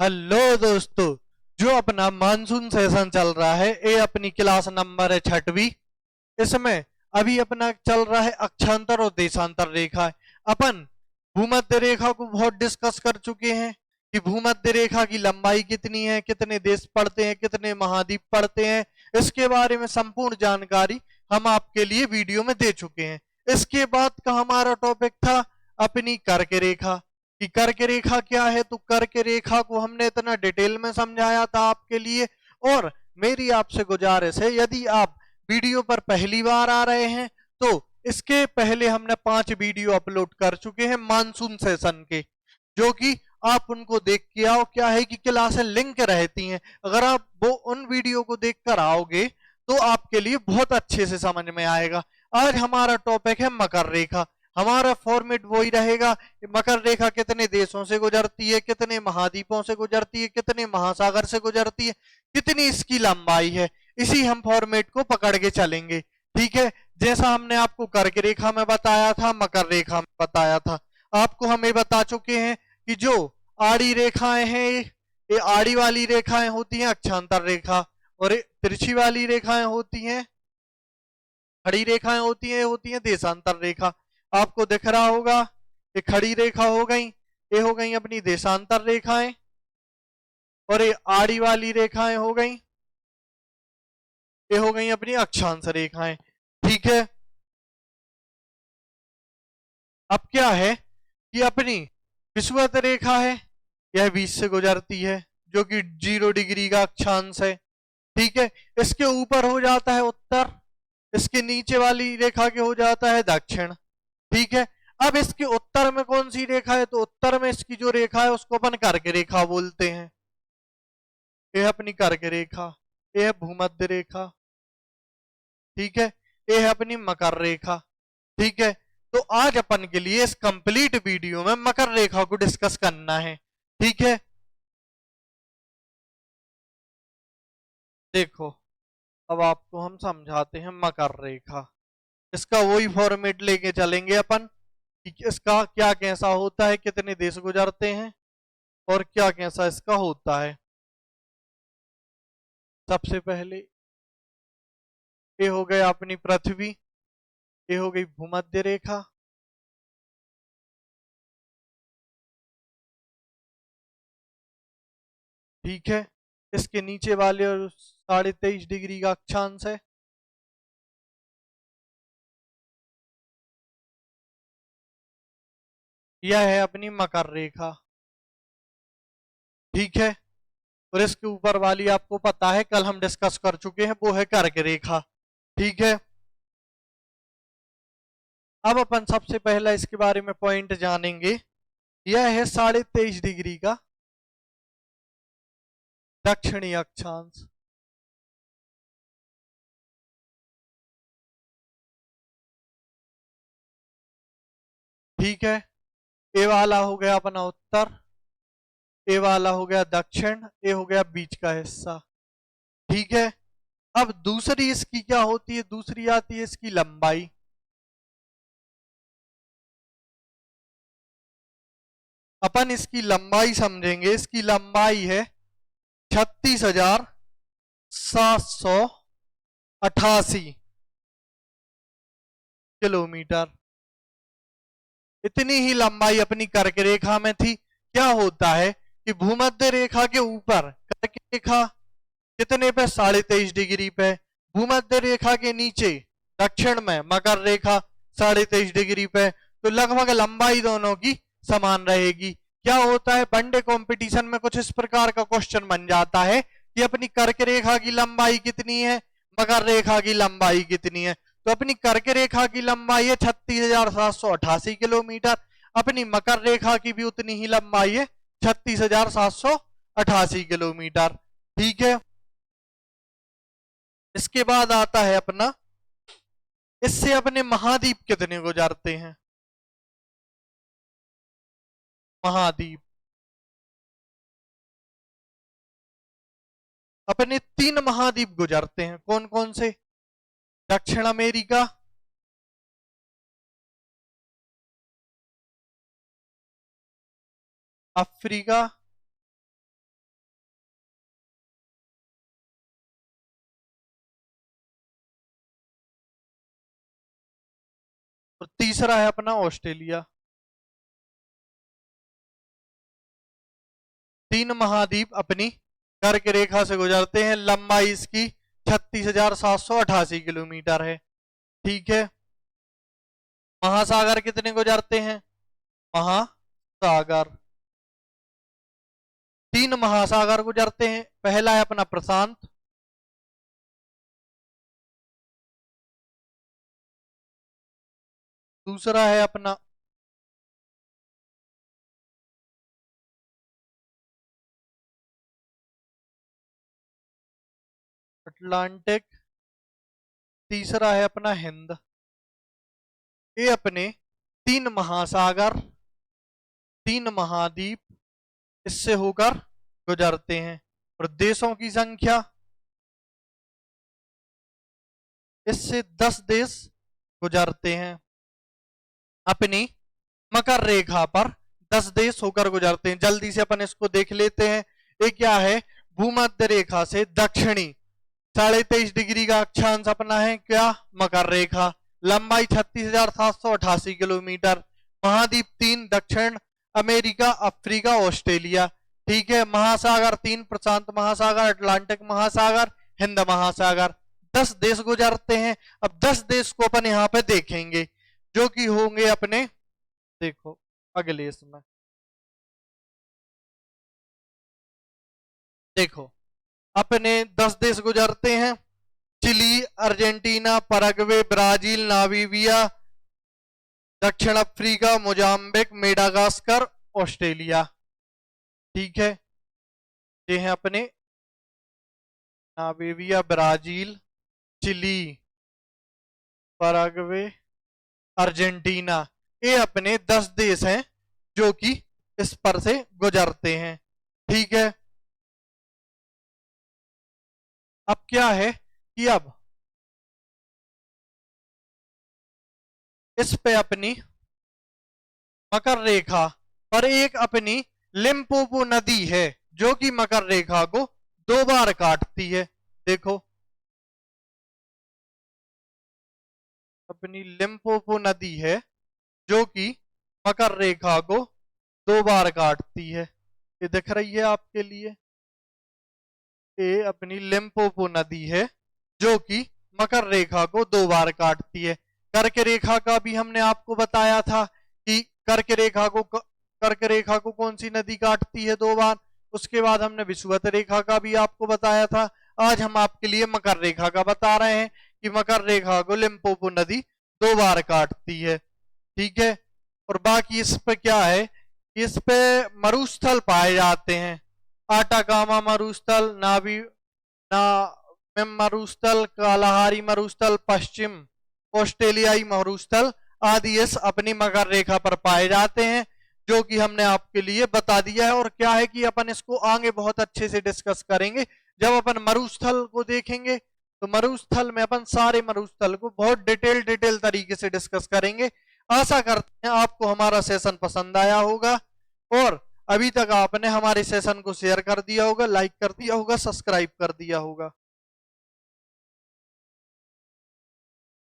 Hello दोस्तों। जो अपना मानसून सेशन चल रहा है, ये अपनी क्लास नंबर है 6वीं। इसमें अभी अपना चल रहा है अक्षांतर और देशांतर रेखा। अपन भूमध्य रेखा को बहुत डिस्कस कर चुके हैं कि भूमध्य रेखा की लंबाई कितनी है, कितने देश पड़ते हैं, कितने महाद्वीप पड़ते हैं। इसके बारे में संपूर्ण जानकारी हम आपके लिए वीडियो में दे चुके हैं। इसके बाद का हमारा टॉपिक था अपनी कर्क रेखा कि कर्क रेखा क्या है। तो कर्क रेखा को हमने इतना डिटेल में समझाया था आपके लिए। और मेरी आपसे गुजारिश है, यदि आप वीडियो पर पहली बार आ रहे हैं तो इसके पहले हमने 5 वीडियो अपलोड कर चुके हैं मानसून सेशन के, जो कि आप उनको देख के आओ। क्या है कि क्लासें लिंक रहती हैं, अगर आप वो उन वीडियो को देखकर आओगे तो आपके लिए बहुत अच्छे से समझ में आएगा। आज हमारा टॉपिक है मकर रेखा। हमारा फॉर्मेट वही रहेगा। मकर रेखा कितने देशों से गुजरती है, कितने महाद्वीपों से गुजरती है, कितने महासागर से गुजरती है, कितनी इसकी लंबाई है, इसी हम फॉर्मेट को पकड़ के चलेंगे। ठीक है, जैसा हमने आपको कर्क रेखा में बताया था, मकर रेखा में बताया था। आपको हम ये बता चुके हैं कि जो आड़ी रेखाएं हैं, ये आड़ी वाली रेखाएं होती हैं अक्षांतर रेखा, और ये तिरछी वाली रेखाएं होती हैं, खड़ी रेखाएं होती हैं देशांतर रेखा। आपको दिख रहा होगा, ये खड़ी रेखा हो गई, ये हो गई अपनी देशांतर रेखाएं, और ये आड़ी वाली रेखाएं हो गई, ये हो गई अपनी अक्षांश रेखाएं। ठीक है, अब क्या है कि अपनी विषुवत रेखा है, यह 20 से गुजरती है, जो कि 0 डिग्री का अक्षांश है। ठीक है, इसके ऊपर हो जाता है उत्तर, इसके नीचे वाली रेखा के हो जाता है दक्षिण। ठीक है, अब इसके उत्तर में कौन सी रेखा है, तो उत्तर में इसकी जो रेखा है उसको अपन कर्क रेखा बोलते हैं। यह अपनी कर्क रेखा, यह है भूमध्य रेखा। ठीक है, यह है अपनी मकर रेखा। ठीक है, तो आज अपन के लिए इस कंप्लीट वीडियो में मकर रेखा को डिस्कस करना है। ठीक है, देखो, अब आपको हम समझाते हैं मकर रेखा। इसका वही फॉर्मेट लेके चलेंगे अपन कि इसका क्या कैसा होता है, कितने देश गुजरते हैं और क्या कैसा इसका होता है। सबसे पहले ये हो गया अपनी पृथ्वी, ये हो गई भूमध्य रेखा। ठीक है, इसके नीचे वाले और 23.5 डिग्री का अक्षांश है। यह है अपनी मकर रेखा। ठीक है, और इसके ऊपर वाली आपको पता है, कल हम डिस्कस कर चुके हैं, वो है कर्क रेखा। ठीक है, अब अपन सबसे पहला इसके बारे में पॉइंट जानेंगे। यह है 23.5 डिग्री का दक्षिणी अक्षांश। ठीक है, ए वाला हो गया अपना उत्तर, ए वाला हो गया दक्षिण, ए हो गया बीच का हिस्सा। ठीक है, अब दूसरी इसकी क्या होती है, दूसरी आती है इसकी लंबाई। अपन इसकी लंबाई समझेंगे। इसकी लंबाई है 36,788 किलोमीटर। इतनी ही लंबाई अपनी कर्क रेखा में थी। क्या होता है कि भूमध्य रेखा के ऊपर कर्क रेखा कितने पे, 23.5 डिग्री पे। भूमध्य रेखा के नीचे दक्षिण में मकर रेखा 23.5 डिग्री पे। तो लगभग लंबाई दोनों की समान रहेगी। क्या होता है, वनडे कंपटीशन में कुछ इस प्रकार का क्वेश्चन बन जाता है कि अपनी कर्क रेखा की लंबाई कितनी है, मकर रेखा की लंबाई कितनी है। तो अपनी कर्क रेखा की लंबाई है 36,788 किलोमीटर। अपनी मकर रेखा की भी उतनी ही लंबाई है, 36,788 किलोमीटर। ठीक है, इसके बाद आता है अपना, इससे अपने महाद्वीप कितने गुजरते हैं। महाद्वीप अपने 3 महाद्वीप गुजरते हैं। कौन कौन से, दक्षिण अमेरिका, अफ्रीका और तीसरा है अपना ऑस्ट्रेलिया। 3 महाद्वीप अपनी कर्क रेखा से गुजरते हैं, लंबाई इसकी 36,788 किलोमीटर है। ठीक है। महासागर कितने गुजरते हैं? महासागर 3 महासागर गुजरते हैं। पहला है अपना प्रशांत, दूसरा है अपना अटलांटिक, तीसरा है अपना हिंद। ये अपने 3 महासागर, 3 महाद्वीप इससे होकर गुजरते हैं। और देशों की संख्या, इससे 10 देश गुजरते हैं। अपनी मकर रेखा पर 10 देश होकर गुजरते हैं। जल्दी से अपन इसको देख लेते हैं। ये क्या है? भूमध्य रेखा से दक्षिणी 23.5 डिग्री का अक्षांश अपना है क्या? मकर रेखा। लंबाई 36,788 किलोमीटर। महाद्वीप 3, दक्षिण अमेरिका, अफ्रीका, ऑस्ट्रेलिया। ठीक है। महासागर 3, प्रशांत महासागर, अटलांटिक महासागर, हिंद महासागर। 10 देश गुजरते हैं। अब 10 देश को अपन यहाँ पे देखेंगे जो कि होंगे अपने, देखो अगले इसमें देखो अपने 10 देश गुजरते हैं। Chile, Argentina, Paraguay, Brazil, Namibia, दक्षिण अफ्रीका, मोजाम्बिक, मेडागास्कर, ऑस्ट्रेलिया। ठीक है। ये हैं अपने Namibia, Brazil, Chile, Paraguay, Argentina. ये अपने 10 देश हैं जो कि इस पर से गुजरते हैं। ठीक है। अब क्या है कि अब इस पे अपनी मकर रेखा पर एक अपनी लिम्पोपो नदी है जो कि मकर रेखा को 2 बार काटती है। देखो अपनी लिम्पोपो नदी है जो कि मकर रेखा को 2 बार काटती है। ये दिख रही है आपके लिए। ये अपनी लिम्पोपो नदी है जो कि मकर रेखा को 2 बार काटती है। कर्क रेखा का भी हमने आपको बताया था कि कर्क रेखा को कौन सी नदी काटती है 2 बार। उसके बाद हमने विषुवत रेखा का भी आपको बताया था। आज हम आपके लिए मकर रेखा का बता रहे हैं कि मकर रेखा को लिम्पोपो नदी 2 बार काटती है। ठीक है। और बाकी इस पे क्या है, इस पे मरुस्थल पाए जाते हैं। आटाकामा मरुस्थल, मरुस्थल, कालाहारी मरुस्थल, पश्चिम ऑस्ट्रेलियाई मरुस्थल आदि इस अपनी मकर रेखा पर पाए जाते हैं जो कि हमने आपके लिए बता दिया है। और क्या है कि अपन इसको आगे बहुत अच्छे से डिस्कस करेंगे। जब अपन मरुस्थल को देखेंगे तो मरुस्थल में अपन सारे मरुस्थल को बहुत डिटेल तरीके से डिस्कस करेंगे। आशा करते हैं आपको हमारा सेशन पसंद आया होगा और अभी तक आपने हमारे सेशन को शेयर कर दिया होगा, लाइक कर दिया होगा, सब्सक्राइब कर दिया होगा।